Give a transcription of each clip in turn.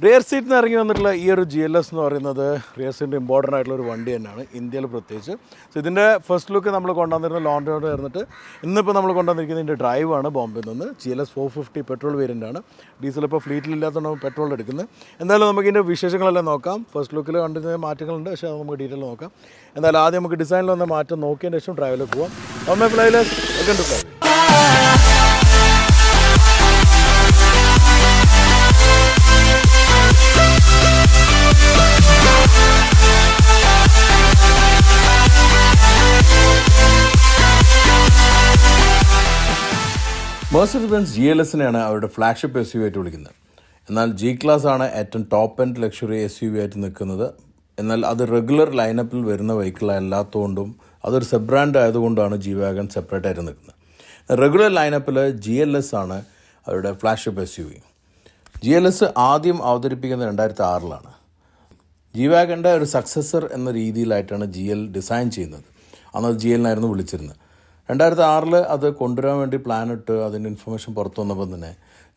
Rear സീറ്റിൽ നിന്ന് ഇറങ്ങി വന്നിട്ടുള്ള ഈ ഒരു GLS എന്ന് പറയുന്നത് റിയർ സീറ്റിൻ്റെ ഇമ്പോർട്ടൻ്റ് ആയിട്ടുള്ള ഒരു വണ്ടി തന്നെയാണ് ഇന്ത്യയിൽ പ്രത്യേകിച്ച്. സോ ഇതിൻ്റെ ഫസ്റ്റ് ലുക്ക് നമ്മൾ കൊണ്ടുവന്നിരുന്ന ലോണ്ടോട് ചേർന്നിട്ട് ഇന്നിപ്പോൾ നമ്മൾ കൊണ്ടുവന്നിരിക്കുന്നത് ഇതിൻ്റെ ഡ്രൈവാണ് ബോംബെയിൽ നിന്ന്. GLS 450 petrol വേരിയൻ്റാണ്. ഡീസൽ ഇപ്പോൾ ഫ്ലീറ്റിലില്ലാത്തതുകൊണ്ട് പെട്രോൾ എടുക്കുന്നത്. എന്തായാലും നമുക്ക് ഇതിൻ്റെ വിശേഷങ്ങളെല്ലാം നോക്കാം. ഫസ്റ്റ് ലുക്കിൽ കണ്ടിരുന്ന മാറ്റങ്ങളുണ്ട്, പക്ഷേ അത് നമുക്ക് ഡീറ്റെയിൽ നോക്കാം. എന്തായാലും ആദ്യം നമുക്ക് ഡിസൈനിൽ വന്ന മാറ്റം നോക്കിയതിന് ശേഷം ഡ്രൈവിലേക്ക് പോകാം. ഓമേ flyers, welcome to Fly. Mercedes Benz GLSനെയാണ് അവരുടെ ഫ്ലാഗ്ഷിപ്പ് SUV ആയിട്ട് വിളിക്കുന്നത്. എന്നാൽ G-Class ആണ് ഏറ്റവും ടോപ്പ് എൻഡ് ലക്ഷറി SUV ആയിട്ട് നിൽക്കുന്നത്. എന്നാൽ അത് റെഗുലർ ലൈനപ്പിൽ വരുന്ന വെഹിക്കിൾ അല്ലാത്തതുകൊണ്ടും അതൊരു സബ് ബ്രാൻഡ് ആയതുകൊണ്ടാണ് G-Wagon സെപ്പറേറ്റ് ആയിട്ട് നിൽക്കുന്നത്. റെഗുലർ ലൈനപ്പിൽ GLS ആണ് അവരുടെ ഫ്ലാഗ്ഷിപ്പ് SUV. GLS ആദ്യം അവതരിപ്പിക്കുന്നത് 2006-ലാണ്. G-Wagonൻ്റെ ഒരു സക്സസർ എന്ന രീതിയിലായിട്ടാണ് GL ഡിസൈൻ ചെയ്യുന്നത്. അന്ന് GL-നായിരുന്നു വിളിച്ചിരുന്നത്. 2006 അത് കൊണ്ടുവരാൻ വേണ്ടി പ്ലാൻ ഇട്ട് അതിൻ്റെ ഇൻഫർമേഷൻ പുറത്തു വന്നപ്പോൾ തന്നെ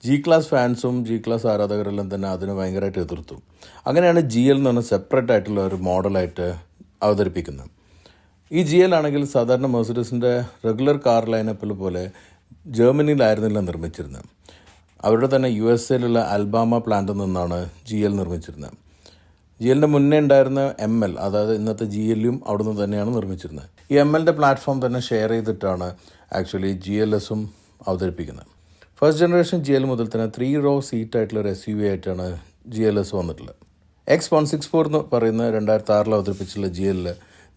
G-Class ഫാൻസും G-Class ആരാധകരെല്ലാം തന്നെ അതിന് ഭയങ്കരമായിട്ട് എതിർത്തു. അങ്ങനെയാണ് GL എന്ന് പറഞ്ഞ സെപ്പറേറ്റ് ആയിട്ടുള്ള ഒരു മോഡലായിട്ട് അവതരിപ്പിക്കുന്നത്. ഈ GL ആണെങ്കിൽ സാധാരണ മെർസിഡീസിൻ്റെ റെഗുലർ കാർ ലൈനപ്പിൽ പോലെ ജർമ്മനിയിലായിരുന്നില്ല നിർമ്മിച്ചിരുന്നത്. അവരുടെ തന്നെ USA അൽബാമ പ്ലാന്റിൽ നിന്നാണ് GL നിർമ്മിച്ചിരുന്നത്. GLൻ്റെ മുന്നേ ഉണ്ടായിരുന്ന ML, അതായത് ഇന്നത്തെ GL-യും അവിടെ നിന്ന് തന്നെയാണ് നിർമ്മിച്ചിരുന്നത്. ഈ MLൻ്റെ പ്ലാറ്റ്ഫോം തന്നെ ഷെയർ ചെയ്തിട്ടാണ് ആക്ച്വലി GLSും അവതരിപ്പിക്കുന്നത്. ഫസ്റ്റ് ജനറേഷൻ GL മുതൽ തന്നെ 3 row സീറ്റായിട്ടുള്ളൊരു SUV ആയിട്ടാണ് GLS വന്നിട്ടുള്ളത്. X164 എന്ന് പറയുന്ന 2006 അവതരിപ്പിച്ചുള്ള GL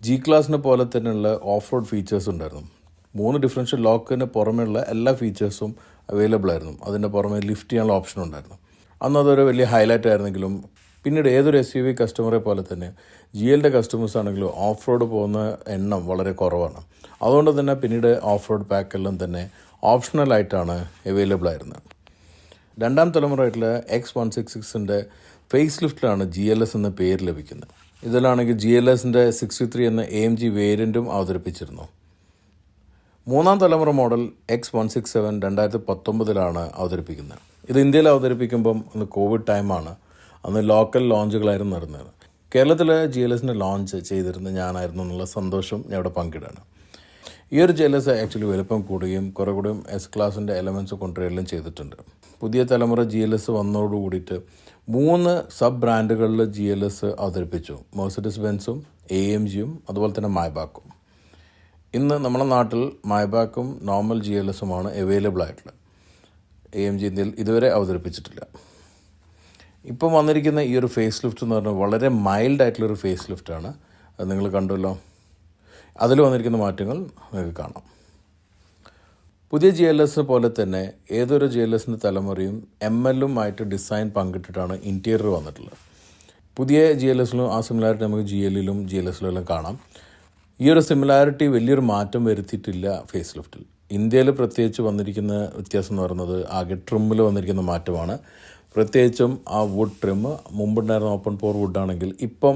G-Classനെ പോലെ തന്നെയുള്ള ഓഫ് റോഡ് ഫീച്ചേഴ്സ് ഉണ്ടായിരുന്നു. 3 ഡിഫറൻഷ്യൽ ലോക്കിന് പുറമെയുള്ള എല്ലാ ഫീച്ചേഴ്സും അവൈലബിൾ ആയിരുന്നു. അതിൻ്റെ പുറമെ ലിഫ്റ്റ് ചെയ്യാനുള്ള ഓപ്ഷൻ ഉണ്ടായിരുന്നു. അന്ന് അതൊരു വലിയ ഹൈലൈറ്റ് ആയിരുന്നെങ്കിലും പിന്നീട് ഏതൊരു SUV കസ്റ്റമറെ പോലെ തന്നെ GLൻ്റെ കസ്റ്റമേഴ്സ് ആണെങ്കിലും ഓഫ് റോഡ് പോകുന്ന എണ്ണം വളരെ കുറവാണ്. അതുകൊണ്ട് തന്നെ പിന്നീട് ഓഫ് റോഡ് പാക്കെല്ലാം തന്നെ ഓപ്ഷണലായിട്ടാണ് അവൈലബിൾ ആയിരുന്നത്. രണ്ടാം തലമുറയായിട്ടുള്ള X166ൻ്റെ ഫേസ് ലിഫ്റ്റിലാണ് GLS എന്ന പേര് ലഭിക്കുന്നത്. ഇതിലാണെങ്കിൽ GLSൻ്റെ 63 എന്ന AMG വേരിയൻറ്റും അവതരിപ്പിച്ചിരുന്നു. മൂന്നാം തലമുറ മോഡൽ X167 2019-ലാണ് അവതരിപ്പിക്കുന്നത്. ഇത് ഇന്ത്യയിൽ അവതരിപ്പിക്കുമ്പം അന്ന് കോവിഡ് ടൈമാണ്. അന്ന് ലോക്കൽ ലോഞ്ചുകളായിരുന്നു നടന്നത്. കേരളത്തിൽ GLSൻ്റെ ലോഞ്ച് ചെയ്തിരുന്ന ഞാനായിരുന്നു എന്നുള്ള സന്തോഷം ഞാൻ ഇവിടെ പങ്കിടാണ്. ഈ ഒരു GLS ആക്ച്വലി വലുപ്പം കൂടുകയും കുറേ കൂടിയും S-Classൻ്റെ എലമെൻറ്റ്സ് കൊണ്ടുവരികയും ചെയ്തിട്ടുണ്ട്. പുതിയ തലമുറ GLS വന്നതോടുകൂടിയിട്ട് 3 സബ് ബ്രാൻഡുകളിൽ GLS അവതരിപ്പിച്ചു. മെർസിഡീസ് ബെൻസും AMGയും അതുപോലെ തന്നെ മൈബാക്കും. ഇന്ന് നമ്മുടെ നാട്ടിൽ മൈബാക്കും നോർമൽ GLSുമാണ് അവൈലബിൾ ആയിട്ടുള്ളത്. AMG ഇന്ത്യയിൽ ഇതുവരെ അവതരിപ്പിച്ചിട്ടില്ല. ഇപ്പം വന്നിരിക്കുന്ന ഈ ഒരു ഫേസ് ലിഫ്റ്റ് എന്ന് പറഞ്ഞാൽ വളരെ മൈൽഡ് ആയിട്ടുള്ളൊരു ഫേസ് ലിഫ്റ്റാണ്. അത് നിങ്ങൾ കണ്ടുവല്ലോ. അതിൽ വന്നിരിക്കുന്ന മാറ്റങ്ങൾ നിങ്ങൾക്ക് കാണാം. പുതിയ GLS പോലെ തന്നെ ഏതൊരു GLSൻ്റെ തലമുറയും ML-ഉമായിട്ട് ഡിസൈൻ പങ്കിട്ടിട്ടാണ് ഇൻറ്റീരിയർ വന്നിട്ടുള്ളത്. പുതിയ GLSലും ആ സിമിലാരിറ്റി നമുക്ക് GL-ലും GLSലും എല്ലാം കാണാം. ഈ ഒരു സിമിലാരിറ്റി വലിയൊരു മാറ്റം വരുത്തിയിട്ടില്ല ഫേസ് ലിഫ്റ്റിൽ. ഇന്ത്യയിൽ പ്രത്യേകിച്ച് വന്നിരിക്കുന്ന വ്യത്യാസം എന്ന് പറയുന്നത് ആകെ ട്രിമ്മിൽ വന്നിരിക്കുന്ന മാറ്റമാണ്. പ്രത്യേകിച്ചും ആ വുഡ് ട്രിം മുമ്പുണ്ടായിരുന്ന ഓപ്പൺ പോർ വുഡാണെങ്കിൽ ഇപ്പം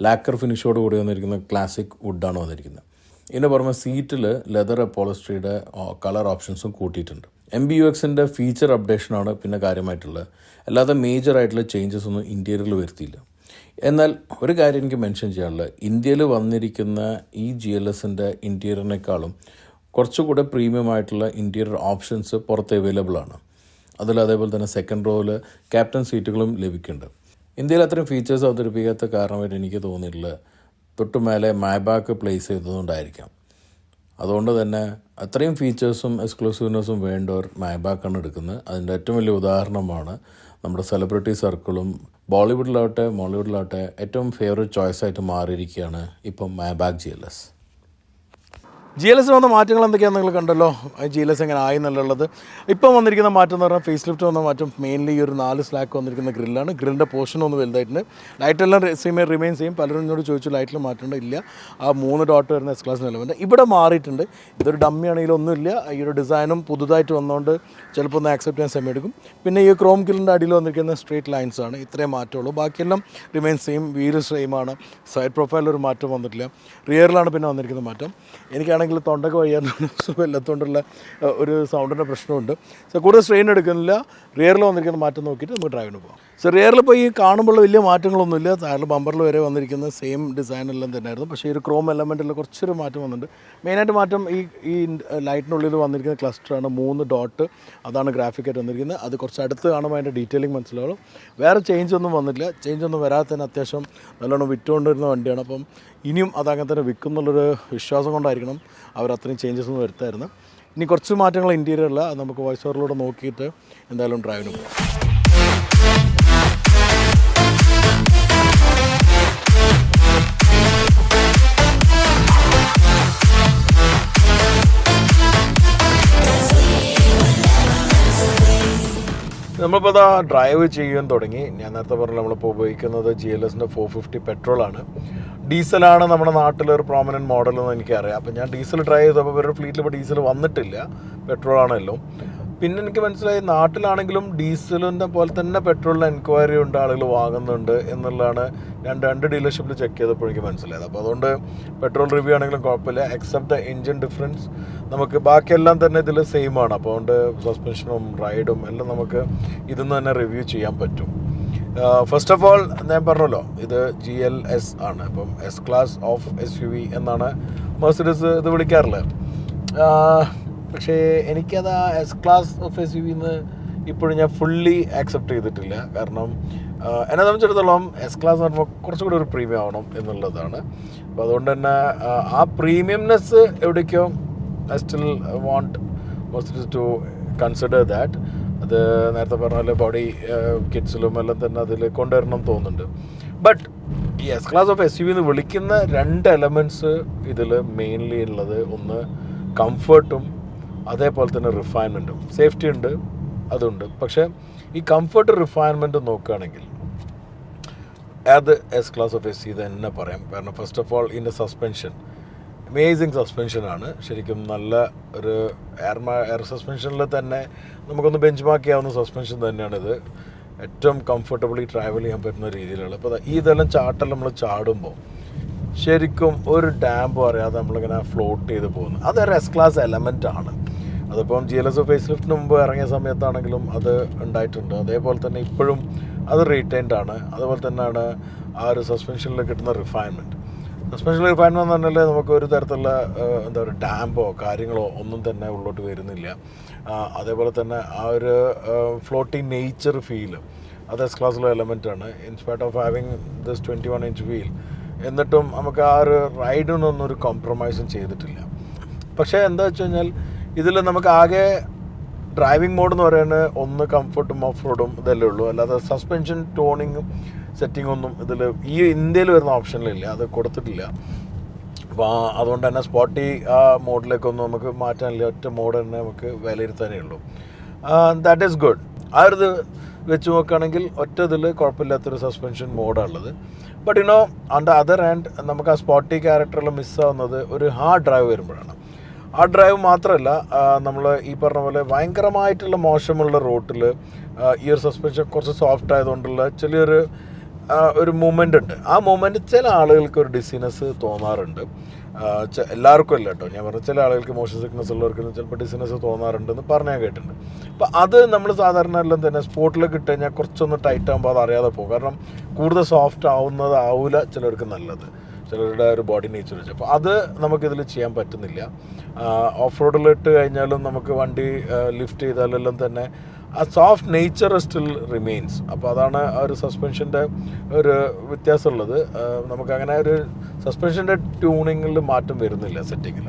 ലാക്കർ ഫിനിഷോട് കൂടി വന്നിരിക്കുന്ന ക്ലാസിക് വുഡാണ് വന്നിരിക്കുന്നത്. ഇതിന് പുറമെ സീറ്റിൽ ലെതർ അപ്പോളസ്ട്രിയുടെ കളർ ഓപ്ഷൻസും കൂട്ടിയിട്ടുണ്ട്. MBUXൻ്റെ ഫീച്ചർ അപ്ഡേഷനാണ് പിന്നെ കാര്യമായിട്ടുള്ളത്. അല്ലാതെ മേജറായിട്ടുള്ള ചേഞ്ചസ് ഒന്നും ഇൻറ്റീരിയറിൽ വരുത്തിയില്ല. എന്നാൽ ഒരു കാര്യം എനിക്ക് മെൻഷൻ ചെയ്യാനുള്ളത്, ഇന്ത്യയിൽ വന്നിരിക്കുന്ന ഈ GLSൻ്റെ ഇൻറ്റീരിയറിനേക്കാളും കുറച്ചുകൂടെ പ്രീമിയം ആയിട്ടുള്ള ഇൻറ്റീരിയർ ഓപ്ഷൻസ് പുറത്ത് അവൈലബിൾ ആണ്. അതിൽ അതേപോലെ തന്നെ സെക്കൻഡ് റോയിൽ ക്യാപ്റ്റൻ സീറ്റുകളും ലഭിക്കുന്നുണ്ട്. ഇന്ത്യയിൽ അത്രയും ഫീച്ചേഴ്സ് അവതരിപ്പിക്കാത്ത കാരണമായിട്ട് എനിക്ക് തോന്നിയിട്ടുള്ളത് തൊട്ടുമേലെ മൈബാക്ക് പ്ലേസ് ചെയ്തതുകൊണ്ടായിരിക്കാം. അതുകൊണ്ട് തന്നെ അത്രയും ഫീച്ചേഴ്സും എക്സ്ക്ലൂസീവ്നെസ്സും വേണ്ടവർ മൈബാക്കാണ് എടുക്കുന്നത്. അതിൻ്റെ ഏറ്റവും വലിയ ഉദാഹരണമാണ് നമ്മുടെ സെലിബ്രിറ്റി സർക്കിളും ബോളിവുഡിലാവട്ടെ മോളിവുഡിലാവട്ടെ ഏറ്റവും ഫേവറേറ്റ് ചോയ്സായിട്ട് മാറിയിരിക്കുകയാണ് ഇപ്പം മൈബാക്ക് GLS. GLS വന്ന മാറ്റങ്ങൾ എന്തൊക്കെയാണെന്ന് നിങ്ങൾ കണ്ടല്ലോ. GLS എങ്ങനെ ആയി എന്നുള്ളത്. ഇപ്പം വന്നിരിക്കുന്ന മാറ്റം എന്ന് പറഞ്ഞാൽ ഫേസ് ലിഫ്റ്റ് വന്ന മാറ്റം മെയിൻലി ഈ ഒരു 4 സ്ലാക്ക് വന്നിരിക്കുന്ന ഗ്രില്ലാണ്. ഗ്രില്ലിൻ്റെ പോർഷൻ ഒന്ന് വലുതായിട്ടുണ്ട്. ലൈറ്റെല്ലാം റിമെയിൻ ചെയ്യും. പലരും എന്നോട് ചോദിച്ചു ലൈറ്റിൽ മാറ്റേണ്ട ഇല്ല. ആ 3 ഡോട്ട് വരുന്ന S-Class എലമെൻറ്റ് ഇവിടെ മാറിയിട്ടുണ്ട്. ഇതൊരു ഡമ്മി ആണെങ്കിലും ഒന്നുമില്ല. ഈ ഒരു ഡിസൈനും പുതുതായിട്ട് വന്നുകൊണ്ട് ചിലപ്പോൾ ഒന്ന് ആക്സെപ്റ്റ് ചെയ്യാൻ സമയം എടുക്കും. പിന്നെ ഈ ക്രോം കില്ലിൻ്റെ അടിയിൽ വന്നിരിക്കുന്ന സ്ട്രേറ്റ് ലൈൻസ് ആണ്. ഇത്രയും മാറ്റമുള്ളൂ. ബാക്കിയെല്ലാം റിമെയിൻ സെയിം. വീല് സെയിമാണ്. സൈഡ് പ്രൊഫൈലിൽ ഒരു മാറ്റം വന്നിട്ടില്ല. റിയറിലാണ് പിന്നെ വന്നിരിക്കുന്ന മാറ്റം. എനിക്കാണെങ്കിൽ എനിക്കാണെങ്കിൽ തൊണ്ടൊക്കെ വയ്യാൻ സുഖമില്ലാത്തതുകൊണ്ടുള്ള ഒരു സൗണ്ടിൻ്റെ പ്രശ്നമുണ്ട്. സോ കൂടുതൽ സ്ട്രെയിൻ എടുക്കുന്നില്ല. റിയറിൽ വന്നിരിക്കുന്ന മാറ്റം നോക്കിയിട്ട് നമുക്ക് ഡ്രൈവിന് പോകാം. സോ റിയറിൽ ഇപ്പോൾ ഈ കാണുമ്പോൾ വലിയ മാറ്റങ്ങളൊന്നുമില്ല. താഴെ ബമ്പറിൽ വരെ വന്നിരിക്കുന്ന സെയിം ഡിസൈനെല്ലാം തന്നെയായിരുന്നു. പക്ഷേ ഈ ഒരു ക്രോം എലമെൻറ്റിൽ കുറച്ചൊരു മാറ്റം വന്നിട്ടുണ്ട്. മെയിനായിട്ട് മാറ്റം ഈ ലൈറ്റിനുള്ളിൽ വന്നിരിക്കുന്ന ക്ലസ്റ്ററാണ്, 3 ഡോട്ട്, അതാണ് ഗ്രാഫിക്കായിട്ട് വന്നിരിക്കുന്നത്. അത് കുറച്ച് അടുത്ത് കാണുമ്പോൾ അതിൻ്റെ ഡീറ്റെയിലിംഗ് മനസ്സിലാവും. വേറെ ചേഞ്ച് ഒന്നും വന്നില്ല. ചേഞ്ച് ഒന്നും വരാതെ തന്നെ അത്യാവശ്യം നല്ലോണം വിറ്റുകൊണ്ടിരുന്ന വണ്ടിയാണ്. അപ്പം ഇനിയും അതങ്ങനെ തന്നെ വിൽക്കുന്നുള്ളൊരു വിശ്വാസം കൊണ്ടായിരിക്കണം അവർ അത്രയും ചേഞ്ചസ് ഒന്നും വരുത്തായിരുന്നു. ഇനി കുറച്ച് മാറ്റങ്ങൾ ഇൻറ്റീരിയറിൽ അത് നമുക്ക് വോയിസ് ഓവറിലൂടെ നോക്കിയിട്ട് എന്തായാലും ഡ്രൈവിന് പോകാം. നമ്മളിപ്പോൾ അതാ ഡ്രൈവ് ചെയ്യാൻ തുടങ്ങി. ഞാൻ നേരത്തെ പറഞ്ഞു നമ്മളിപ്പോൾ ഉപയോഗിക്കുന്നത് GLSൻ്റെ 450 പെട്രോളാണ്. ഡീസലാണ് നമ്മുടെ നാട്ടിലൊരു പ്രോമിനൻറ്റ് മോഡലെന്ന് എനിക്കറിയാം. അപ്പോൾ ഞാൻ ഡീസൽ ഡ്രൈവ് ചെയ്തപ്പോൾ ഇവരുടെ ഫ്ലീറ്റിൽ ഇപ്പോൾ ഡീസൽ വന്നിട്ടില്ല, പെട്രോളാണല്ലോ. പിന്നെ എനിക്ക് മനസ്സിലായി നാട്ടിലാണെങ്കിലും ഡീസലിൻ്റെ പോലെ തന്നെ പെട്രോളിന് എൻക്വയറി ഉണ്ട്, ആളുകൾ വാങ്ങുന്നുണ്ട് എന്നുള്ളതാണ് ഞാൻ 2 ഡീലർഷിപ്പിൽ ചെക്ക് ചെയ്തപ്പോൾ എനിക്ക് മനസ്സിലായത്. അപ്പോൾ അതുകൊണ്ട് പെട്രോൾ റിവ്യൂ ആണെങ്കിലും കുഴപ്പമില്ല, എക്സെപ്റ്റ് ദ എൻജിൻ ഡിഫറൻസ്. നമുക്ക് ബാക്കിയെല്ലാം തന്നെ ഇതിൽ സെയിം ആണ്. അപ്പോൾ അതുകൊണ്ട് സസ്പെൻഷനും റൈഡും എല്ലാം നമുക്ക് ഇതിൽ നിന്ന് തന്നെ റിവ്യൂ ചെയ്യാൻ പറ്റും. ഫസ്റ്റ് ഓഫ് ഓൾ ഞാൻ പറഞ്ഞല്ലോ, ഇത് GLS ആണ്. അപ്പം S ക്ലാസ് ഓഫ് SUV എന്നാണ് മെർസിഡീസ് ഇത് വിളിക്കാറുള്ളത്. പക്ഷേ എനിക്കത് S ക്ലാസ് ഓഫ് SUV എന്ന് ഇപ്പോഴും ഞാൻ ഫുള്ളി ആക്സെപ്റ്റ് ചെയ്തിട്ടില്ല. കാരണം എന്നെ സംബന്ധിച്ചിടത്തോളം S ക്ലാസ് എന്ന് പറയുമ്പോൾ കുറച്ചുകൂടി ഒരു പ്രീമിയം ആവണം എന്നുള്ളതാണ്. അപ്പോൾ അതുകൊണ്ട് തന്നെ ആ പ്രീമിയംനെസ് എവിടേക്കോ I still want Mercedes to consider that. അത് നേരത്തെ പറഞ്ഞ പോലെ ബോഡി കിറ്റ്സിലും എല്ലാം തന്നെ അതിൽ കൊണ്ടുവരണം തോന്നുന്നുണ്ട്. ബട്ട് ഈ S ക്ലാസ് ഓഫ് SUV എന്ന് വിളിക്കുന്ന 2 എലമെൻറ്റ്സ് ഇതിൽ മെയിൻലി ഉള്ളത്, ഒന്ന് കംഫർട്ടും അതേപോലെ തന്നെ റിഫൈൻമെൻറ്റും. സേഫ്റ്റി ഉണ്ട്, അതുണ്ട്. പക്ഷേ ഈ കംഫർട്ട് റിഫൈൻമെൻറ്റ് നോക്കുകയാണെങ്കിൽ അത് S ക്ലാസ് ഓഫ് SUV തന്നെ പറയാം. കാരണം ഫസ്റ്റ് ഓഫ് ഓൾ ഇതിൻ്റെ സസ്പെൻഷൻ അമേസിങ് സസ്പെൻഷനാണ്. ശരിക്കും നല്ല ഒരു എയർ സസ്പെൻഷനിൽ തന്നെ നമുക്കൊന്ന് ബെഞ്ച് മാർക്ക് ചെയ്യാവുന്ന സസ്പെൻഷൻ തന്നെയാണിത്. ഏറ്റവും കംഫർട്ടബിളി ട്രാവൽ ചെയ്യാൻ പറ്റുന്ന രീതിയിലുള്ള. അപ്പോൾ ഇതെല്ലാം ചാട്ടെല്ലാം നമ്മൾ ചാടുമ്പോൾ ശരിക്കും ഒരു ഡാമ്പ് അറിയാതെ നമ്മളിങ്ങനെ ഫ്ലോട്ട് ചെയ്ത് പോകുന്നു. അതൊരു S ക്ലാസ് എലമെൻ്റ് ആണ്. അതിപ്പം GLS ഫേസ് ലിഫ്റ്റിന് മുമ്പ് ഇറങ്ങിയ സമയത്താണെങ്കിലും അത് ഉണ്ടായിട്ടുണ്ട്. അതേപോലെ തന്നെ ഇപ്പോഴും അത് റീറ്റൈൻഡ് ആണ്. അതുപോലെ തന്നെയാണ് ആ ഒരു സസ്പെൻഷനിൽ കിട്ടുന്ന റിഫൈൻമെൻറ്റ്. സസ്പെൻഷൻ റിഫൈൻമെൻറ്റ് എന്ന് പറഞ്ഞാൽ നമുക്ക് ഒരു തരത്തിലുള്ള എന്താ പറയുക ഡാമ്പോ കാര്യങ്ങളോ ഒന്നും തന്നെ ഉള്ളോട്ട് വരുന്നില്ല. അതേപോലെ തന്നെ ആ ഒരു ഫ്ലോട്ടിങ് നേച്ചർ ഫീല് അത് S ക്ലാസ്സിലെ എലമെൻ്റാണ്. In spite of having this 21 inch wheel, എന്നിട്ടും നമുക്ക് ആ ഒരു റൈഡിനൊന്നും ഒരു കോംപ്രമൈസും ചെയ്തിട്ടില്ല. പക്ഷേ എന്താ വെച്ച് കഴിഞ്ഞാൽ ഇതിൽ നമുക്ക് ആകെ ഡ്രൈവിംഗ് മോഡ് എന്ന് പറയുന്നത് ഒന്ന് കംഫർട്ടും ഓഫ് റോഡും ഇതല്ലേ ഉള്ളൂ. അല്ലാതെ സസ്പെൻഷൻ ടോണിങ്ങും സെറ്റിംഗ് ഒന്നും ഇതിൽ ഈ ഇന്ത്യയിൽ വരുന്ന ഓപ്ഷനിലില്ല, അത് കൊടുത്തിട്ടില്ല. അപ്പോൾ അതുകൊണ്ട് തന്നെ സ്പോട്ടി ആ മോഡിലേക്കൊന്നും നമുക്ക് മാറ്റാനില്ല. ഒറ്റ മോഡ് തന്നെ നമുക്ക് വിലയിരുത്താനേ ഉള്ളൂ. That is good. ആ ഒരു ഇത് വെച്ച് നോക്കുകയാണെങ്കിൽ ഒറ്റ ഇതിൽ കുഴപ്പമില്ലാത്തൊരു സസ്പെൻഷൻ മോഡാണുള്ളത്. But you know on the other hand നമുക്ക് ആ സ്പോട്ടി ക്യാരക്ടറെല്ലാം മിസ്സാവുന്നത് ഒരു ഹാർഡ് ഡ്രൈവ് വരുമ്പോഴാണ്. ഹാർഡ് ഡ്രൈവ് മാത്രമല്ല, നമ്മൾ ഈ പറഞ്ഞ പോലെ ഭയങ്കരമായിട്ടുള്ള മോശമുള്ള റോട്ടിൽ ഈ ഒരു സസ്പെൻഷൻ കുറച്ച് സോഫ്റ്റ് ആയതുകൊണ്ടുള്ള ഒരു മൂമെൻ്റ് ഉണ്ട്. ആ മൂമെൻറ്റ് ചില ആളുകൾക്ക് ഒരു ഡിസിനെസ് തോന്നാറുണ്ട്. എല്ലാവർക്കും അല്ല കേട്ടോ, ഞാൻ പറഞ്ഞ ചില ആളുകൾക്ക് മോഷൻ സിക്നസ് ഉള്ളവർക്ക് ചിലപ്പോൾ ഡിസിനെസ് തോന്നാറുണ്ടെന്ന് പറഞ്ഞാൽ കേട്ടിട്ടുണ്ട്. അപ്പോൾ അത് നമ്മൾ സാധാരണ എല്ലാം തന്നെ സ്പോട്ടിലേക്ക് ഇട്ട് കഴിഞ്ഞാൽ കുറച്ചൊന്ന് ടൈറ്റ് ആകുമ്പോൾ അത് അറിയാതെ പോകും. കാരണം കൂടുതൽ സോഫ്റ്റ് ആവില്ല ചിലർക്ക് നല്ലത്, ചിലരുടെ ഒരു ബോഡി നേച്ചർ വെച്ച്. അപ്പോൾ അത് നമുക്കിതിൽ ചെയ്യാൻ പറ്റുന്നില്ല. ഓഫ് റോഡിൽ ഇട്ട് കഴിഞ്ഞാലും നമുക്ക് വണ്ടി ലിഫ്റ്റ് ചെയ്താലെല്ലാം തന്നെ ആ സോഫ്റ്റ് നേച്ചർ സ്റ്റിൽ റിമെയിൻസ്. അപ്പോൾ അതാണ് ആ ഒരു സസ്പെൻഷൻ്റെ ഒരു വ്യത്യാസമുള്ളത്. നമുക്കങ്ങനെ ഒരു സസ്പെൻഷൻ്റെ ട്യൂണിങ്ങിൽ മാറ്റം വരുന്നില്ല സെറ്റിങ്ങിൽ.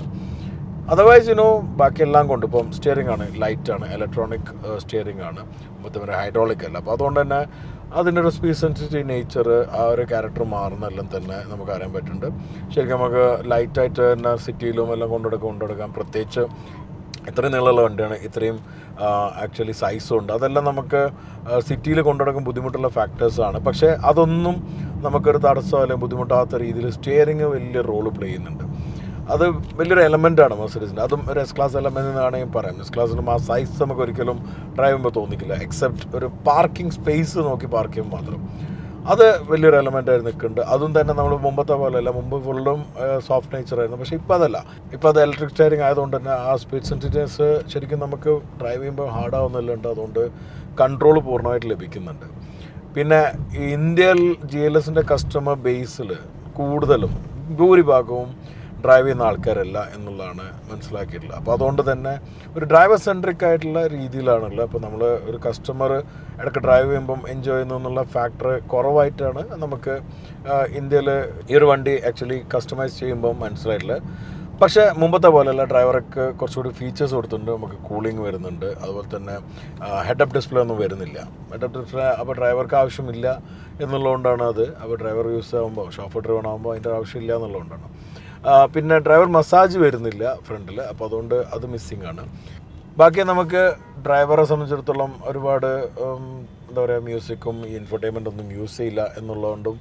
അതർവൈസ് ബാക്കിയെല്ലാം കൊണ്ട് ഇപ്പം സ്റ്റിയറിംഗ് ആണ്, ലൈറ്റാണ്, ഇലക്ട്രോണിക് സ്റ്റിയറിംഗ് ആണ്, മൊത്തം ഹൈഡ്രോളിക് അല്ല. അപ്പോൾ അതുകൊണ്ട് തന്നെ അതിൻ്റെ ഒരു സ്പീഡ് സെൻസിറ്റീവ് നേച്ചർ, ആ ഒരു ക്യാരക്ടർ മാറുന്നെല്ലാം തന്നെ നമുക്ക് അറിയാൻ പറ്റുന്നുണ്ട്. ശരിക്കും നമുക്ക് ലൈറ്റായിട്ട് തന്നെ സിറ്റിയിലും എല്ലാം കൊണ്ടുനടക്കാം. പ്രത്യേകിച്ച് ഇത്രയും നീളമുള്ള വണ്ടിയാണ്, ഇത്രയും ആക്ച്വലി സൈസും ഉണ്ട്. അതെല്ലാം നമുക്ക് സിറ്റിയിൽ കൊണ്ടുനടക്കാൻ ബുദ്ധിമുട്ടുള്ള ഫാക്ടേഴ്സാണ്. പക്ഷേ അതൊന്നും നമുക്കൊരു തടസ്സം അല്ലെങ്കിൽ ബുദ്ധിമുട്ടാത്ത രീതിയിൽ സ്റ്റിയറിംഗ് വലിയ റോള് പ്ലേ ചെയ്യുന്നുണ്ട്. അത് വലിയൊരു എലമെൻ്റാണ് മെർസിഡീസിൻ്റെ. അതും ഒരു S ക്ലാസ് എലമെൻ്റ് എന്നാണെങ്കിൽ പറയാം. S ക്ലാസ്സിനും ആ സൈസ് നമുക്ക് ഒരിക്കലും ഡ്രൈവ് ചെയ്യുമ്പോൾ തോന്നിക്കില്ല, എക്സെപ്റ്റ് ഒരു പാർക്കിംഗ് സ്പേസ് നോക്കി പാർക്ക് ചെയ്യുമ്പോൾ മാത്രം. അത് വലിയൊരു എലമെൻ്റായി നിൽക്കുന്നുണ്ട്. അതും തന്നെ നമ്മൾ മുമ്പത്തെ പോലെയല്ല, മുമ്പ് ഫുള്ളും സോഫ്റ്റ് നേച്ചറായിരുന്നു. പക്ഷേ ഇപ്പോൾ അതല്ല, ഇപ്പോൾ അത് ഇലക്ട്രിക് സ്റ്റയറിംഗ് ആയതുകൊണ്ട് തന്നെ ആ സ്പീഡ് സെൻസിറ്റീവ്നെസ് ശരിക്കും നമുക്ക് ഡ്രൈവ് ചെയ്യുമ്പോൾ ഹാർഡാവുന്നില്ലുണ്ട്. അതുകൊണ്ട് കൺട്രോൾ പൂർണ്ണമായിട്ട് ലഭിക്കുന്നുണ്ട്. പിന്നെ ഇന്ത്യയിൽ GLSൻ്റെ കസ്റ്റമർ ബേസിൽ കൂടുതലും ഭൂരിഭാഗവും ഡ്രൈവ് ചെയ്യുന്ന ആൾക്കാരല്ല എന്നുള്ളതാണ് മനസ്സിലാക്കിയിട്ടുള്ളത്. അപ്പോൾ അതുകൊണ്ട് തന്നെ ഒരു ഡ്രൈവർ സെൻട്രിക് ആയിട്ടുള്ള രീതിയിലാണുള്ളത്. അപ്പോൾ നമ്മൾ ഒരു കസ്റ്റമർ ഇടയ്ക്ക് ഡ്രൈവ് ചെയ്യുമ്പം എൻജോയ് ചെയ്യുന്നു എന്നുള്ള ഫാക്ടർ കുറവായിട്ടാണ് നമുക്ക് ഇന്ത്യയിൽ ഈ ഒരു വണ്ടി ആക്ച്വലി കസ്റ്റമൈസ് ചെയ്യുമ്പം മനസ്സിലായിട്ടുള്ളത്. പക്ഷേ മുമ്പത്തെ പോലെയല്ല, ഡ്രൈവർക്ക് കുറച്ചുകൂടി ഫീച്ചേഴ്സ് കൊടുത്തിട്ടുണ്ട്. നമുക്ക് കൂളിംഗ് വരുന്നുണ്ട്, അതുപോലെ തന്നെ ഹെഡ് അപ്പ് ഡിസ്പ്ലേ ഒന്നും വരുന്നില്ല. ഹെഡ് അപ്പ് ഡിസ്പ്ലേ അപ്പോൾ ഡ്രൈവർക്ക് ആവശ്യമില്ല എന്നുള്ളതുകൊണ്ടാണ് അത്. അപ്പോൾ ഡ്രൈവർ യൂസ് ആകുമ്പോൾ, ഷോഫർ ഡ്രൈവർ ആകുമ്പോൾ അതിൻ്റെ ആവശ്യമില്ല എന്നുള്ളതുകൊണ്ടാണ്. പിന്നെ ഡ്രൈവർ മസാജ് വരുന്നില്ല ഫ്രണ്ടിൽ, അപ്പോൾ അതുകൊണ്ട് അത് മിസ്സിംഗ് ആണ്. ബാക്കി നമുക്ക് ഡ്രൈവറെ സംബന്ധിച്ചിടത്തോളം ഒരുപാട് എന്താ പറയുക, മ്യൂസിക്കും ഈ ഇൻഫർടൈൻമെൻ്റ് ഒന്നും യൂസ് ചെയ്യില്ല എന്നുള്ളതുകൊണ്ടും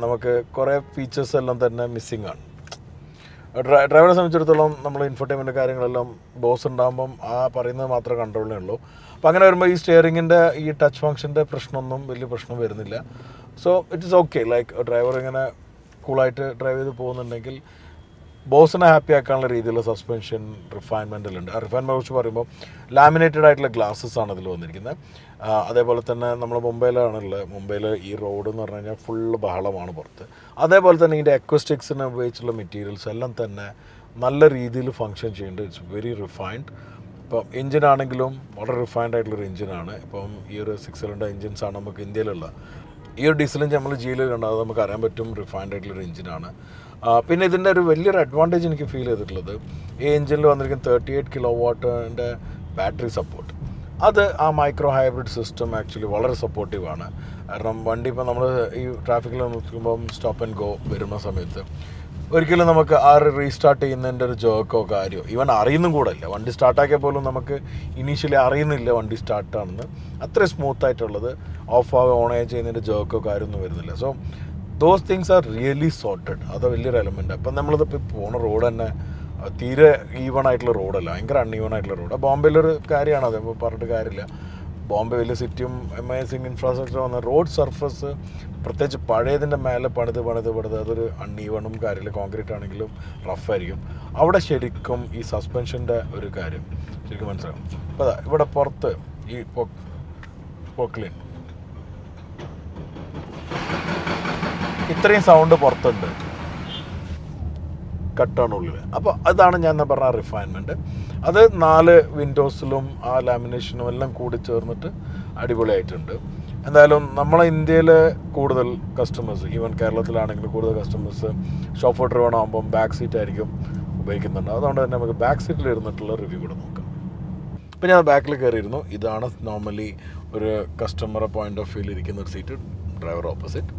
നമുക്ക് കുറേ ഫീച്ചേഴ്സ് എല്ലാം തന്നെ മിസ്സിംഗ് ആണ്. ഡ്രൈവറെ സംബന്ധിച്ചിടത്തോളം നമ്മൾ ഇൻഫർടൈൻമെൻറ്റ് കാര്യങ്ങളെല്ലാം ബോസ് ഉണ്ടാകുമ്പം ആ പറയുന്നത് മാത്രമേ കൺട്രോളേ ഉള്ളൂ. അപ്പോൾ അങ്ങനെ വരുമ്പോൾ ഈ സ്റ്റിയറിങ്ങിൻ്റെ ഈ ടച്ച് ഫംഗ്ഷൻ്റെ പ്രശ്നമൊന്നും വലിയ പ്രശ്നം വരുന്നില്ല. So it is okay. Like driver ഇങ്ങനെ കൂളായിട്ട് ഡ്രൈവ് ചെയ്ത് പോകുന്നുണ്ടെങ്കിൽ ബോസിനെ ഹാപ്പി ആക്കാനുള്ള രീതിയിലുള്ള സസ്പെൻഷൻ റിഫൈൻമെൻറ്റിലുണ്ട്. ആ റിഫൈൻമെൻറ്റ് കുറിച്ച് പറയുമ്പോൾ ലാമിനേറ്റഡ് ആയിട്ടുള്ള ഗ്ലാസ്സസ് ആണ് ഇതിൽ വന്നിരിക്കുന്നത്. അതേപോലെ തന്നെ നമ്മൾ മുംബൈയിലാണുള്ളത്. മുംബൈയിൽ ഈ റോഡ് എന്ന് പറഞ്ഞു കഴിഞ്ഞാൽ ഫുള്ള് ബഹളമാണ് പുറത്ത്. അതേപോലെ തന്നെ ഇതിൻ്റെ അക്വസ്റ്റിക്സിനെ ഉപയോഗിച്ചുള്ള മെറ്റീരിയൽസ് എല്ലാം തന്നെ നല്ല രീതിയിൽ ഫങ്ഷൻ ചെയ്യുന്നുണ്ട്. It's very refined. ഇപ്പം എഞ്ചിനാണെങ്കിലും വളരെ റിഫൈൻഡ് ആയിട്ടുള്ളൊരു എഞ്ചിനാണ്. ഇപ്പം ഈ ഒരു 6 സിലിണ്ടർ എഞ്ചിൻസാണ് നമുക്ക് ഇന്ത്യയിലുള്ള. ഈ ഒരു ഡീസൽ എഞ്ചിൻ നമ്മൾ ജിയിൽ കണ്ടാൽ നമുക്ക് അറിയാൻ പറ്റും റിഫൈൻഡ് ആയിട്ടുള്ളൊരു എഞ്ചിനാണ്. പിന്നെ ഇതിൻ്റെ ഒരു വലിയൊരു അഡ്വാൻറ്റേജ് എനിക്ക് ഫീൽ ചെയ്തിട്ടുള്ളത്, ഈ എഞ്ചിനിൽ വന്നിരിക്കുന്ന 38 കിലോവാട്ടിൻ്റെ ബാറ്ററി സപ്പോർട്ട്. അത് ആ മൈക്രോ ഹൈബ്രിഡ് സിസ്റ്റം ആക്ച്വലി വളരെ സപ്പോർട്ടീവാണ്. കാരണം വണ്ടി ഇപ്പോൾ നമ്മൾ ഈ ട്രാഫിക്കിൽ നിൽക്കുമ്പം സ്റ്റോപ്പ് ആൻഡ് ഗോ വരുന്ന സമയത്ത് ഒരിക്കലും നമുക്ക് ആ റീസ്റ്റാർട്ട് ചെയ്യുന്നതിൻ്റെ ഒരു ജോക്കോ കാര്യമോ ഈവൻ അറിയുന്നും കൂടെ ഇല്ല. വണ്ടി സ്റ്റാർട്ടാക്കിയാൽ പോലും നമുക്ക് ഇനീഷ്യലി അറിയുന്നില്ല വണ്ടി സ്റ്റാർട്ടാണെന്ന്. അത്രയും സ്മൂത്തായിട്ടുള്ളത്, ഓഫ് ആവുക ഓൺ ആയി ചെയ്യുന്നതിൻ്റെ ജോക്കോ കാര്യമൊന്നും വരുന്നില്ല. So those things are really sorted. അത് വലിയൊരു എലമെൻ്റ്. അപ്പം നമ്മളിതിപ്പോൾ പോണ റോഡ് തന്നെ തീരെ ഈവൺ ആയിട്ടുള്ള റോഡല്ല, ഭയങ്കര അൺഈവൺ ആയിട്ടുള്ള റോഡ്. ബോംബെയിലൊരു കാര്യമാണ് അത്, ഇപ്പോൾ പറഞ്ഞിട്ട് കാര്യമില്ല. ബോംബെ വലിയ സിറ്റിയും അമേസിങ് ഇൻഫ്രാസ്ട്രക്ചർ വന്ന റോഡ് സർഫസ് പ്രത്യേകിച്ച് പഴയതിൻ്റെ മേലെ പണിത് അതൊരു അൺഈവണും കാര്യമില്ല. കോൺക്രീറ്റ് ആണെങ്കിലും റഫായിരിക്കും. അവിടെ ശരിക്കും ഈ സസ്പെൻഷൻ്റെ ഒരു കാര്യം ശരിക്കും മനസ്സിലാവും. അപ്പോൾ അതാ ഇവിടെ പുറത്ത് ഈ പോക്ലിൻ ഇത്രയും സൗണ്ട് പുറത്തുണ്ട്, കട്ടാണ് ഉള്ളിൽ. അപ്പോൾ അതാണ് ഞാൻ പറഞ്ഞ റിഫൈൻമെൻറ്റ്. അത് 4 വിൻഡോസിലും ആ ലാമിനേഷനും എല്ലാം കൂടി ചേർന്നിട്ട് അടിപൊളിയായിട്ടുണ്ട്. എന്തായാലും നമ്മളെ ഇന്ത്യയിൽ കൂടുതൽ കസ്റ്റമേഴ്സ്, ഈവൻ കേരളത്തിലാണെങ്കിലും കൂടുതൽ കസ്റ്റമേഴ്സ് ഷോഫർ ഡ്രൈവർ ആകുമ്പം ബാക്ക് സീറ്റ് ആയിരിക്കും ഉപയോഗിക്കുന്നുണ്ട്. അതുകൊണ്ട് തന്നെ നമുക്ക് ബാക്ക് സീറ്റിൽ ഇരുന്നിട്ടുള്ള റിവ്യൂ കൂടെ നോക്കാം. ഇപ്പം ഞാൻ ബാക്കിൽ കയറിയിരുന്നു. ഇതാണ് നോർമലി ഒരു കസ്റ്റമറെ പോയിൻ്റ് ഓഫ് വ്യൂവിൽ ഇരിക്കുന്ന ഒരു സീറ്റ്, ഡ്രൈവർ ഓപ്പോസിറ്റ്.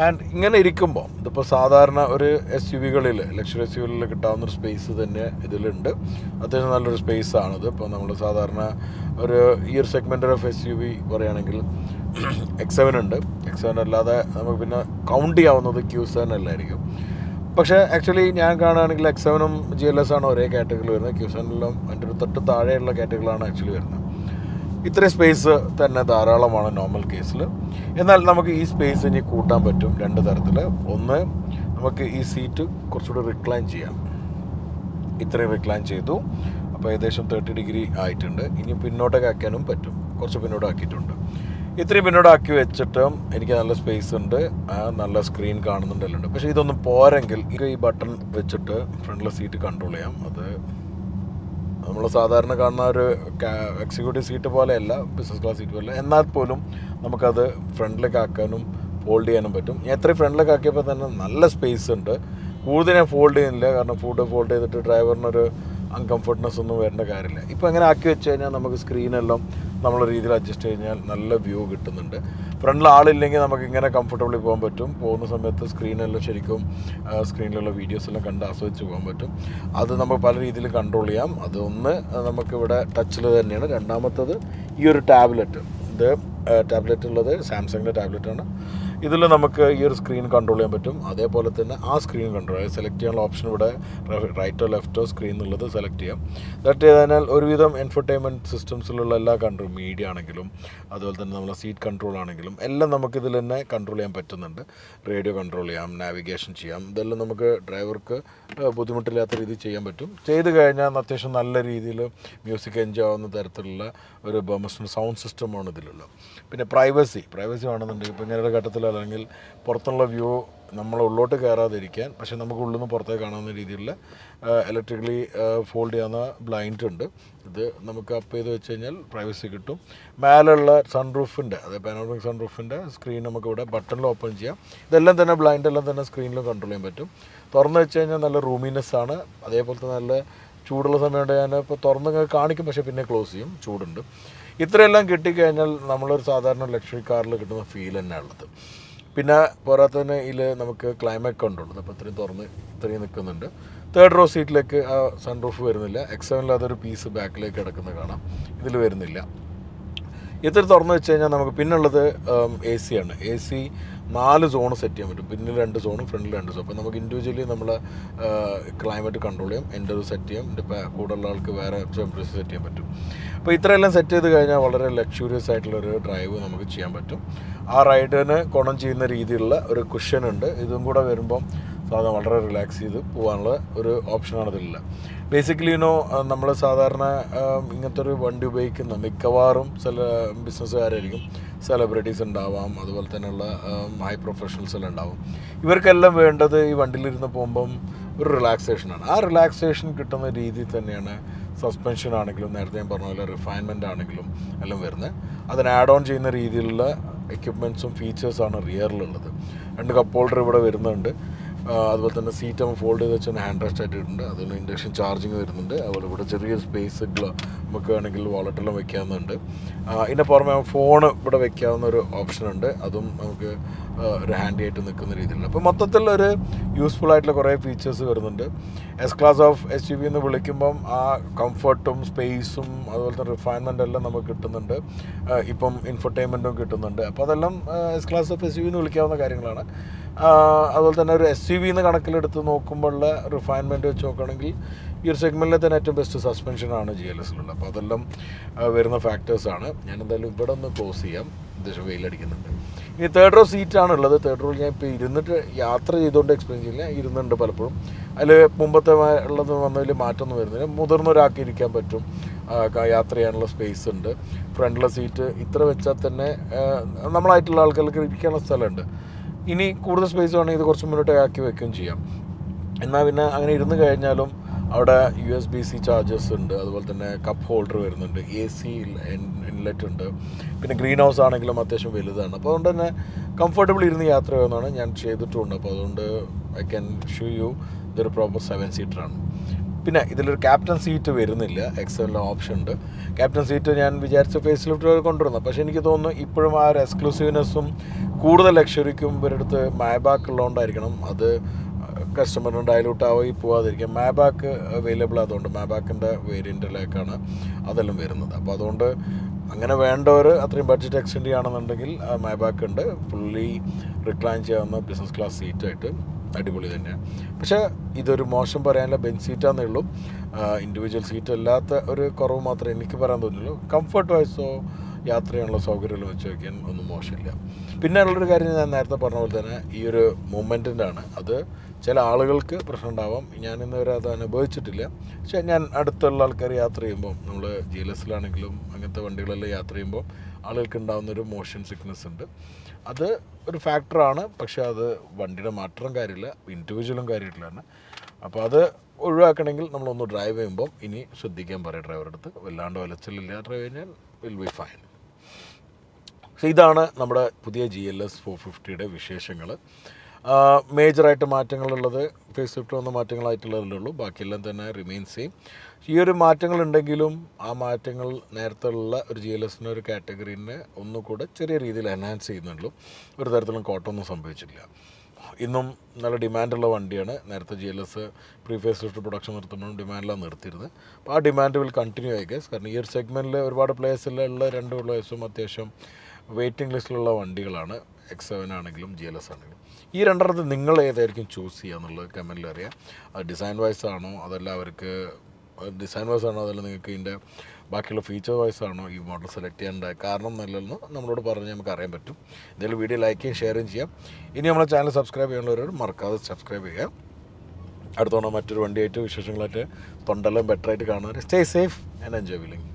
ആൻഡ് ഇങ്ങനെ ഇരിക്കുമ്പോൾ ഇതിപ്പോൾ സാധാരണ ഒരു SUVകളിൽ ലക്ഷറി SUVകളിൽ കിട്ടാവുന്നൊരു സ്പേസ് തന്നെ ഇതിലുണ്ട്. അത്യാവശ്യം നല്ലൊരു സ്പേസാണിത്. ഇപ്പോൾ നമ്മൾ സാധാരണ ഒരു ഈ ഒരു സെഗ്മെൻ്റ് ഓഫ് SUV പറയുകയാണെങ്കിൽ X7 ഉണ്ട്. X7 അല്ലാതെ നമുക്ക് പിന്നെ കൗണ്ട് ചെയ്യാവുന്നത് Q7 അല്ലായിരിക്കും. പക്ഷേ ആക്ച്വലി ഞാൻ കാണുകയാണെങ്കിൽ X7ഉം GLS ആണ് ഒരേ കാറ്റഗറിയിൽ വരുന്നത്. Q7എല്ലാം അതിൻ്റെ ഒരു തൊട്ട് താഴെയുള്ള കാറ്റഗറിയിലാണ് ആക്ച്വലി വരുന്നത്. ഇത്രയും സ്പേസ് തന്നെ ധാരാളമാണ് നോർമൽ കേസിൽ. എന്നാൽ നമുക്ക് ഈ സ്പേസ് ഇനി കൂട്ടാൻ പറ്റും 2 തരത്തിൽ. ഒന്ന്, നമുക്ക് ഈ സീറ്റ് കുറച്ചുകൂടി റിക്ലൈൻ ചെയ്യാം. ഇത്രയും റിക്ലൈൻ ചെയ്തു. അപ്പോൾ ഏകദേശം 30 ഡിഗ്രി ആയിട്ടുണ്ട്. ഇനി പിന്നോട്ടൊക്കെ ആക്കാനും പറ്റും. കുറച്ച് പിന്നോട്ടാക്കിയിട്ടുണ്ട്. ഇത്രയും പിന്നോട്ടാക്കി വെച്ചിട്ട് എനിക്ക് നല്ല സ്പേസ് ഉണ്ട്, നല്ല സ്ക്രീൻ കാണുന്നുണ്ടെല്ലാം ഉണ്ട്. പക്ഷേ ഇതൊന്നും പോരെങ്കിൽ ഈ ബട്ടൺ വെച്ചിട്ട് ഫ്രണ്ടിലെ സീറ്റ് കൺട്രോൾ ചെയ്യാം. അത് നമ്മൾ സാധാരണ കാണുന്ന ഒരു എക്സിക്യൂട്ടീവ് സീറ്റ് പോലെയല്ല, ബിസിനസ് ക്ലാസ് സീറ്റ് പോലെ. എന്നാൽ പോലും നമുക്കത് ഫ്രണ്ടിലേക്ക് ആക്കാനും ഫോൾഡ് ചെയ്യാനും പറ്റും. ഞാൻ എത്രയും ഫ്രണ്ടിലേക്ക് ആക്കിയപ്പോൾ തന്നെ നല്ല സ്പേസ് ഉണ്ട്. കൂടുതൽ ഞാൻ ഫോൾഡ് ചെയ്യുന്നില്ല, കാരണം ഫോൾഡ് ചെയ്തിട്ട് ഡ്രൈവറിനൊരു അൺകംഫർട്ട്നെസ് ഒന്നും വരേണ്ട കാര്യമില്ല. ഇപ്പോൾ അങ്ങനെ ആക്കി വെച്ച് കഴിഞ്ഞാൽ നമുക്ക് സ്ക്രീനെല്ലാം നമ്മളെ രീതിയിൽ അഡ്ജസ്റ്റ് കഴിഞ്ഞാൽ നല്ല വ്യൂ കിട്ടുന്നുണ്ട്. ഫ്രണ്ടിൽ ആളില്ലെങ്കിൽ നമുക്ക് ഇങ്ങനെ കംഫർട്ടബിളി പോകാൻ പറ്റും. പോകുന്ന സമയത്ത് സ്ക്രീനെല്ലാം ശരിക്കും സ്ക്രീനിലുള്ള വീഡിയോസ് എല്ലാം കണ്ട് ആസ്വദിച്ച് പോകാൻ പറ്റും. അത് നമുക്ക് പല രീതിയിൽ കൺട്രോൾ ചെയ്യാം. അതൊന്ന് നമുക്കിവിടെ ടച്ചിൽ തന്നെയാണ്. രണ്ടാമത്തത് ഈ ഒരു ടാബ്ലറ്റ്. ഇത് ടാബ്ലറ്റ് ഉള്ളത് സാംസങ്ങിൻ്റെ ടാബ്ലറ്റാണ്. ഇതിൽ നമുക്ക് ഈ ഒരു സ്ക്രീൻ കൺട്രോൾ ചെയ്യാൻ പറ്റും. അതേപോലെ തന്നെ ആ സ്ക്രീൻ കൺട്രോൾ സെലക്ട് ചെയ്യാനുള്ള ഓപ്ഷൻ ഇവിടെ റൈറ്റോ ലെഫ്റ്റോ സ്ക്രീൻ എന്നുള്ളത് സെലക്ട് ചെയ്യാം. സെലക്ട് ചെയ്തതിനാൽ ഒരുവിധം എൻഫർടൈൻമെൻറ്റ് സിസ്റ്റംസിലുള്ള എല്ലാ കൺട്രോൾ, മീഡിയ ആണെങ്കിലും അതുപോലെ തന്നെ നമ്മളെ സീറ്റ് കൺട്രോൾ ആണെങ്കിലും എല്ലാം നമുക്കിതിൽ തന്നെ കൺട്രോൾ ചെയ്യാൻ പറ്റുന്നുണ്ട്. റേഡിയോ കൺട്രോൾ ചെയ്യാം, നാവിഗേഷൻ ചെയ്യാം. ഇതെല്ലാം നമുക്ക് ഡ്രൈവർക്ക് ബുദ്ധിമുട്ടില്ലാത്ത രീതിയിൽ ചെയ്യാൻ പറ്റും. ചെയ്ത് കഴിഞ്ഞാൽ അത്യാവശ്യം നല്ല രീതിയിൽ മ്യൂസിക് എൻജോയ് ആവുന്ന തരത്തിലുള്ള ഒരു ബെർമസ്റ്റൺ സൗണ്ട് സിസ്റ്റമാണ് ഇതിലുള്ളത്. പിന്നെ പ്രൈവസി വേണമെന്നുണ്ടെങ്കിൽ ഇപ്പോൾ ഇങ്ങനെ ഒരു ഘട്ടത്തിൽ അല്ലെങ്കിൽ പുറത്തുള്ള വ്യൂ നമ്മൾ ഉള്ളോട്ട് കയറാതിരിക്കാൻ, പക്ഷേ നമുക്ക് ഉള്ളിൽ നിന്ന് പുറത്തേക്ക് കാണാവുന്ന രീതിയിലുള്ള ഇലക്ട്രിക്കലി ഫോൾഡ് ചെയ്യാവുന്ന ബ്ലൈൻഡ് ഉണ്ട്. ഇത് നമുക്ക് അപ്പ് ചെയ്ത് വെച്ച് കഴിഞ്ഞാൽ പ്രൈവസി കിട്ടും. മേലുള്ള സൺറൂഫിൻ്റെ, അതായത് പാനോറമിക് സൺറൂഫിൻ്റെ സ്ക്രീൻ നമുക്ക് ഇവിടെ ബട്ടണിൽ ഓപ്പൺ ചെയ്യാം. ഇതെല്ലാം തന്നെ ബ്ലൈൻഡ് എല്ലാം തന്നെ സ്ക്രീനിൽ കൺട്രോൾ ചെയ്യാൻ പറ്റും. തുറന്ന് വെച്ച് കഴിഞ്ഞാൽ നല്ല റൂമിനെസ് ആണ്. അതേപോലെ തന്നെ നല്ല ചൂടുള്ള സമയമുണ്ട്. ഞാൻ ഇപ്പോൾ തുറന്ന് കാണിക്കും, പക്ഷേ പിന്നെ ക്ലോസ് ചെയ്യും, ചൂടുണ്ട്. ഇത്രയെല്ലാം കിട്ടിക്കഴിഞ്ഞാൽ നമ്മളൊരു സാധാരണ ലക്ഷറി കാറിൽ കിട്ടുന്ന ഫീൽ തന്നെയാണ് ഉള്ളത്. പിന്നെ പോരാത്തതിന് ഇതിൽ നമുക്ക് ക്ലൈമറ്റ് കൺട്രോൾ, അപ്പോൾ ഇത്രയും നിൽക്കുന്നുണ്ട്. തേർഡ് റോ സീറ്റിലേക്ക് ആ സൺറൂഫ് വരുന്നില്ല. X7 അതൊരു പീസ് ബാക്കിലേക്ക് കിടക്കുന്നത് കാണാം, ഇതിൽ വരുന്നില്ല. ഇത്ര തുറന്നു വെച്ച് കഴിഞ്ഞാൽ നമുക്ക് പിന്നുള്ളത് AC ആണ്. AC 4 സോൺ സെറ്റ് ചെയ്യാൻ പറ്റും. പിന്നിൽ 2 സോണും ഫ്രണ്ടിൽ 2 സോൺ. അപ്പോൾ നമുക്ക് ഇൻഡിവിജ്വലി നമ്മൾ ക്ലൈമറ്റ് കൺട്രോൾ ചെയ്യാം, എൻ്റെ ഒരു സെറ്റ് ചെയ്യാം, എൻ്റെ കൂടുതലുള്ള ആൾക്ക് വേറെ ടെമ്പറേച്ചർ സെറ്റ് ചെയ്യാൻ പറ്റും. അപ്പോൾ ഇത്രയെല്ലാം സെറ്റ് ചെയ്ത് കഴിഞ്ഞാൽ വളരെ ലക്ഷൂറിയസ് ആയിട്ടുള്ളൊരു ഡ്രൈവ് നമുക്ക് ചെയ്യാൻ പറ്റും. ആ റൈഡിന് ഗുണം ചെയ്യുന്ന രീതിയിലുള്ള ഒരു കുഷൻ ഉണ്ട്. ഇതും കൂടെ വരുമ്പം സാധാരണ വളരെ റിലാക്സ് ചെയ്ത് പോകാനുള്ള ഒരു ഓപ്ഷനാണ് ഇതിലുള്ള. ബേസിക്കലി നമ്മൾ സാധാരണ ഇങ്ങനത്തെ ഒരു വണ്ടി ഉപയോഗിക്കുന്ന മിക്കവാറും ചില ബിസിനസ്സുകാരായിരിക്കും, സെലിബ്രിറ്റീസ് ഉണ്ടാവാം, അതുപോലെ തന്നെയുള്ള ഹൈ പ്രൊഫഷണൽസ് എല്ലാം ഉണ്ടാവും. ഇവർക്കെല്ലാം വേണ്ടത് ഈ വണ്ടിയിലിരുന്ന് പോകുമ്പം ഒരു റിലാക്സേഷനാണ്. ആ റിലാക്സേഷൻ കിട്ടുന്ന രീതിയിൽ തന്നെയാണ് സസ്പെൻഷൻ ആണെങ്കിലും നേരത്തെ ഞാൻ പറഞ്ഞ പോലെ റിഫൈൻമെൻ്റ് ആണെങ്കിലും എല്ലാം വരുന്നത്. അതിന് ആഡ് ഓൺ ചെയ്യുന്ന രീതിയിലുള്ള എക്യുപ്മെൻറ്റ്സും ഫീച്ചേഴ്സാണ് റിയറിലുള്ളത്. 2 കപ്പ് ഹോൾഡർ ഇവിടെ വരുന്നുണ്ട്. അതുപോലെ തന്നെ സീറ്റ് നമ്മൾ ഫോൾഡ് ചെയ്ത് വെച്ചാൽ ഹാൻഡ് റെസ്റ്റ് ആയിട്ടുണ്ട്. അതിന് ഇൻഡക്ഷൻ ചാർജിങ് വരുന്നുണ്ട്. അതുപോലെ ഇവിടെ ചെറിയൊരു സ്പേസ് നമുക്ക് വേണമെങ്കിൽ വാളറ്റെല്ലാം വെക്കാവുന്നുണ്ട്. ഇതിൻ്റെ പുറമെ ഫോൺ ഇവിടെ വെക്കാവുന്ന ഒരു ഓപ്ഷനുണ്ട്. അതും നമുക്ക് ഒരു ഹാൻഡി ആയിട്ട് നിൽക്കുന്ന രീതിയിലുള്ള. അപ്പോൾ മൊത്തത്തിൽ ഒരു യൂസ്ഫുൾ ആയിട്ടുള്ള കുറേ ഫീച്ചേഴ്സ് വരുന്നുണ്ട്. S-Class ഓഫ് SUV എന്ന് വിളിക്കുമ്പം ആ കംഫർട്ടും സ്പേസും അതുപോലെ തന്നെ റിഫൈൻമെൻ്റ് എല്ലാം നമുക്ക് കിട്ടുന്നുണ്ട്. ഇപ്പം ഇൻഫർടൈൻമെൻറ്റും കിട്ടുന്നുണ്ട്. അപ്പോൾ അതെല്ലാം S-Class ഓഫ് SUV എന്ന് വിളിക്കാവുന്ന കാര്യങ്ങളാണ്. അതുപോലെ തന്നെ ഒരു SUV എന്ന് കണക്കിലെടുത്ത് നോക്കുമ്പോഴുള്ള റിഫൈൻമെൻറ്റ് വെച്ച് നോക്കുകയാണെങ്കിൽ ഈ ഒരു സെഗ്മെൻറ്റിലെ തന്നെ ഏറ്റവും ബെസ്റ്റ് സസ്പെൻഷനാണ് GLSലുള്ളത്. അപ്പോൾ അതെല്ലാം വരുന്ന ഫാക്ടേഴ്സാണ്. ഞാനെന്തായാലും ഇവിടെ ഒന്ന് ക്ലോസ് ചെയ്യാം, അത്യാവശ്യം വെയിലടിക്കുന്നുണ്ട്. ഇനി തേർഡ് റോ സീറ്റാണ് ഉള്ളത്. തേർഡ് റോയിൽ ഞാൻ ഇപ്പോൾ ഇരുന്നിട്ട് യാത്ര ചെയ്തുകൊണ്ട് എക്സ്പ്ലെയിൻ ചെയ്യില്ല, ഇരുന്നുണ്ട് പലപ്പോഴും. അതിൽ മുമ്പത്തെ ഉള്ളത് വന്നതിൽ മാറ്റമൊന്നും വരുന്നില്ല. മുതിർന്ന ഒരാൾക്ക് ഇരിക്കാൻ പറ്റും, യാത്ര ചെയ്യാനുള്ള സ്പേസ് ഉണ്ട്. ഫ്രണ്ടിലെ സീറ്റ് ഇത്ര വെച്ചാൽ തന്നെ നമ്മളായിട്ടുള്ള ആൾക്കാർക്ക് ഇരിക്കാനുള്ള സ്ഥലമുണ്ട്. ഇനി കൂടുതൽ സ്പേസ് വേണമെങ്കിൽ ഇത് കുറച്ച് മുന്നോട്ടേക്ക് ആക്കി വെക്കുകയും ചെയ്യാം. എന്നാൽ പിന്നെ അങ്ങനെ ഇരുന്ന് കഴിഞ്ഞാലും അവിടെ USB-C ചാർജസ് ഉണ്ട്. അതുപോലെ തന്നെ കപ്പ് ഹോൾഡർ വരുന്നുണ്ട്, AC ഇൻലെറ്റ് ഉണ്ട്. പിന്നെ ഗ്രീൻ ഹൗസ് ആണെങ്കിലും അത്യാവശ്യം വലുതാണ്. അപ്പോൾ അതുകൊണ്ട് തന്നെ കംഫർട്ടബിൾ ഇരുന്ന് യാത്ര ചെയ്യുന്നതാണ്. ഞാൻ ചെയ്തിട്ടുമുണ്ട്. അപ്പോൾ അതുകൊണ്ട് ഐ ക്യാൻ ഷോ യു ഇതൊരു പ്രോപ്പർ 7 സീറ്ററാണ്. പിന്നെ ഇതിലൊരു ക്യാപ്റ്റൻ സീറ്റ് വരുന്നില്ല. X7 ഓപ്ഷൻ ഉണ്ട്. ക്യാപ്റ്റൻ സീറ്റ് ഞാൻ വിചാരിച്ച ഫേസ് ലിഫ്റ്റ് കൊണ്ടുവരുന്നത്. പക്ഷേ എനിക്ക് തോന്നുന്നു ഇപ്പോഴും ആ ഒരു എക്സ്ക്ലൂസീവ്നെസ്സും കൂടുതൽ ലക്ഷറിക്കും ഇവരടുത്ത് മാബാക്ക് ഉള്ളതുകൊണ്ടായിരിക്കണം അത് കസ്റ്റമറിന് ഡയലൂട്ട് ആയി പോകാതിരിക്കാം. മാബാക്ക് അവൈലബിൾ ആയതുകൊണ്ട് മാബാക്കിൻ്റെ വേരിയൻറ്റിലേക്കാണ് അതെല്ലാം വരുന്നത്. അപ്പോൾ അതുകൊണ്ട് അങ്ങനെ വേണ്ടവർ അത്രയും ബഡ്ജറ്റ് എക്സ്റ്റെൻഡ് ചെയ്യുകയാണെന്നുണ്ടെങ്കിൽ മാബാക്ക് ഉണ്ട്. ഫുള്ളി റിക്ലൈൻ ചെയ്യാവുന്ന ബിസിനസ് ക്ലാസ് സീറ്റായിട്ട് അടിപൊളി തന്നെയാണ്. പക്ഷേ ഇതൊരു മോശം പറയാനില്ല, ബെഞ്ച് സീറ്റാന്നേ ഉള്ളൂ. ഇൻഡിവിജ്വൽ സീറ്റ് അല്ലാത്ത ഒരു കുറവ് മാത്രമേ എനിക്ക് പറയാൻ തോന്നുള്ളൂ. കംഫർട്ട് വൈസോ യാത്ര ചെയ്യാനുള്ള സൗകര്യങ്ങൾ വെച്ച് വയ്ക്കാൻ ഒന്നും മോശമില്ല. പിന്നെ ഉള്ളൊരു കാര്യം ഞാൻ നേരത്തെ പറഞ്ഞ പോലെ തന്നെ ഈ ഒരു മൂവ്മെൻറ്റിൻ്റെ ആണ്. അത് ചില ആളുകൾക്ക് പ്രശ്നം ഉണ്ടാവാം. ഞാനിന്ന് വരെ അത് അനുഭവിച്ചിട്ടില്ല. പക്ഷേ ഞാൻ അടുത്തുള്ള ആൾക്കാർ യാത്ര ചെയ്യുമ്പോൾ നമ്മൾ GLSലാണെങ്കിലും അങ്ങനത്തെ വണ്ടികളെല്ലാം യാത്ര ചെയ്യുമ്പോൾ ആളുകൾക്ക് ഉണ്ടാകുന്നൊരു മോഷൻ സിക്നസ് ഉണ്ട്. അത് ഒരു ഫാക്ടറാണ്. പക്ഷേ അത് വണ്ടിയുടെ മാത്രം കാര്യമില്ല, ഇൻഡിവിജ്വലും കാര്യമില്ലാണ്. അപ്പോൾ അത് ഒഴിവാക്കണമെങ്കിൽ നമ്മളൊന്ന് ഡ്രൈവ് ചെയ്യുമ്പോൾ ഇനി ശ്രദ്ധിക്കാൻ പറയും ഡ്രൈവറുടെ അടുത്ത്. വല്ലാണ്ട് വലച്ചിലില്ല ഡ്രൈവ് കഴിഞ്ഞാൽ വിൽ ബി ഫൈൻ. പക്ഷേ ഇതാണ് നമ്മുടെ പുതിയ GLS 450യുടെ വിശേഷങ്ങൾ. മേജറായിട്ട് മാറ്റങ്ങളുള്ളത് ഫേസ് ലിഫ്റ്റ് വന്ന മാറ്റങ്ങളായിട്ടുള്ളതല്ലേ ഉള്ളൂ. ബാക്കിയെല്ലാം തന്നെ റിമെയിൻ സെയിം. ഈ ഒരു മാറ്റങ്ങളുണ്ടെങ്കിലും ആ മാറ്റങ്ങൾ നേരത്തെ ഉള്ള ഒരു GLSൻ്റെ ഒരു കാറ്റഗറീനെ ഒന്നുകൂടെ ചെറിയ രീതിയിൽ എൻഹാൻസ് ചെയ്യുന്നുള്ളൂ. ഒരു തരത്തിലും കോട്ടമൊന്നും സംഭവിച്ചില്ല. ഇന്നും നല്ല ഡിമാൻഡുള്ള വണ്ടിയാണ്. നേരത്തെ GLS pre facelift production നിർത്തുമ്പോഴും ഡിമാൻഡിലാണ് നിർത്തിയിരുന്നത്. അപ്പോൾ ആ ഡിമാൻഡ് വിൽ കണ്ടിന്യൂ ആയി ഗൈസ്. കാരണം ഈ ഒരു സെഗ്മെൻറ്റിൽ ഒരുപാട് പ്ലേയേഴ്സിലുള്ള 2 പ്ലേയേഴ്സും അത്യാവശ്യം വെയിറ്റിംഗ് ലിസ്റ്റിലുള്ള വണ്ടികളാണ് X7 ആണെങ്കിലും GLS ആണെങ്കിലും. ഈ രണ്ടെണ്ണത്തിൽ നിങ്ങൾ ഏതായിരിക്കും ചൂസ് ചെയ്യുക എന്നുള്ളത് കമൻറ്റിൽ അറിയാം. അത് ഡിസൈൻ വൈസ് ആണോ, അതല്ല അവർക്ക് ഡിസൈൻ വൈസ് ആണോ, അതല്ല നിങ്ങൾക്ക് ഇതിൻ്റെ ബാക്കിയുള്ള ഫീച്ചർ വൈസ് ആണോ ഈ മോഡൽ സെലക്ട് ചെയ്യേണ്ട കാരണം എന്നല്ലെന്ന് നമ്മളോട് പറഞ്ഞ് നമുക്ക് അറിയാൻ പറ്റും. എന്തെങ്കിലും വീഡിയോ ലൈക്ക് ചെയ്യും ഷെയറും ചെയ്യാം. ഇനി നമ്മളെ ചാനൽ സബ്സ്ക്രൈബ് ചെയ്യാനുള്ളവരോട് മറക്കാതെ സബ്സ്ക്രൈബ് ചെയ്യുക. അടുത്തോണം മറ്റൊരു വണ്ടിയായിട്ട് വിശേഷങ്ങളായിട്ട് തൊണ്ടെല്ലാം ബെറ്ററായിട്ട് കാണുന്നവരെ stay safe and enjoy wheeling.